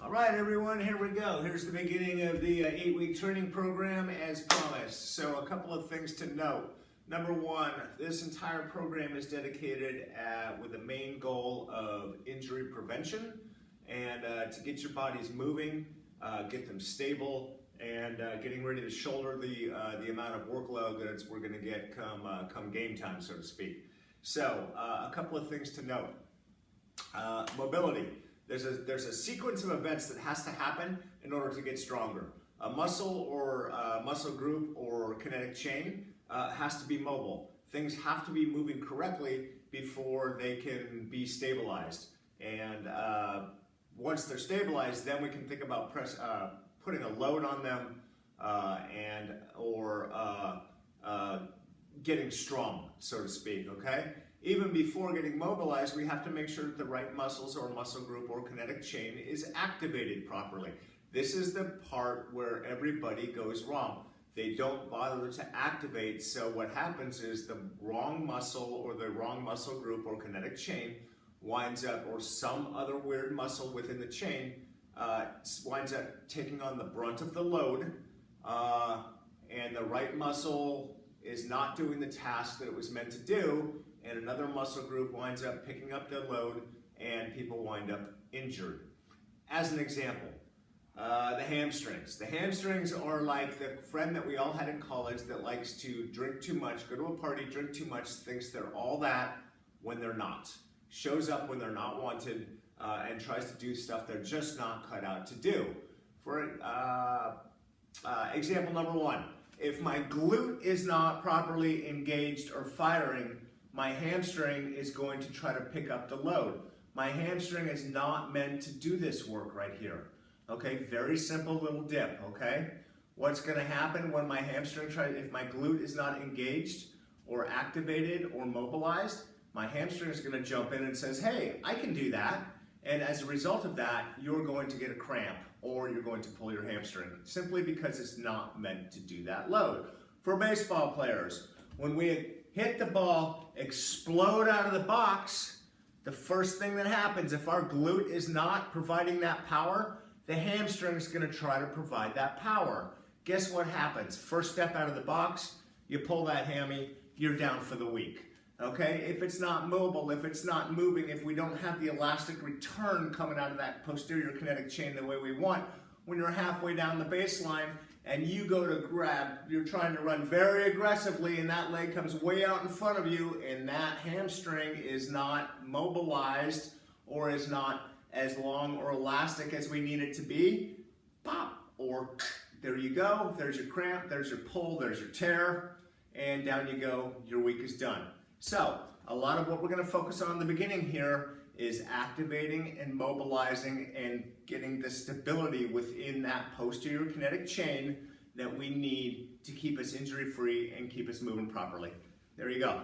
All right, everyone, here we go. Here's the beginning of the 8-week training program as promised. So a couple of things to note. Number one, this entire program is dedicated with the main goal of injury prevention and to get your bodies moving, get them stable, and getting ready to shoulder the amount of workload that we're going to get come game time, so to speak. So a couple of things to note. Mobility. There's a sequence of events that has to happen in order to get stronger. A muscle or muscle group or kinetic chain has to be mobile. Things have to be moving correctly before they can be stabilized. And once they're stabilized, then we can think about putting a load on them or getting strong, so to speak, okay? Even before getting mobilized, we have to make sure that the right muscles or muscle group or kinetic chain is activated properly. This is the part where everybody goes wrong. They don't bother to activate, so what happens is the wrong muscle or the wrong muscle group or kinetic chain winds up, or some other weird muscle within the chain, winds up taking on the brunt of the load, and the right muscle is not doing the task that it was meant to do, and another muscle group winds up picking up the load, and people wind up injured. As an example, the hamstrings. The hamstrings are like the friend that we all had in college that likes to drink too much, go to a party, drink too much, thinks they're all that when they're not. Shows up when they're not wanted, and tries to do stuff they're just not cut out to do. For example number one, if my glute is not properly engaged or firing, my hamstring is going to try to pick up the load. My hamstring is not meant to do this work right here. Okay, very simple little dip, okay? What's gonna happen when my hamstring if my glute is not engaged or activated or mobilized, my hamstring is gonna jump in and says, hey, I can do that. And as a result of that, you're going to get a cramp or you're going to pull your hamstring simply because it's not meant to do that load. For baseball players, when we hit the ball, explode out of the box, the first thing that happens, if our glute is not providing that power, the hamstring is going to try to provide that power. Guess what happens? First step out of the box, you pull that hammy, you're down for the week. Okay? If it's not mobile, if it's not moving, if we don't have the elastic return coming out of that posterior kinetic chain the way we want, when you're halfway down the baseline and you go to grab, you're trying to run very aggressively and that leg comes way out in front of you and that hamstring is not mobilized or is not as long or elastic as we need it to be, pop, or there you go, there's your cramp, there's your pull, there's your tear, and down you go, your week is done. So, a lot of what we're going to focus on in the beginning here is activating and mobilizing and getting the stability within that posterior kinetic chain that we need to keep us injury-free and keep us moving properly. There you go.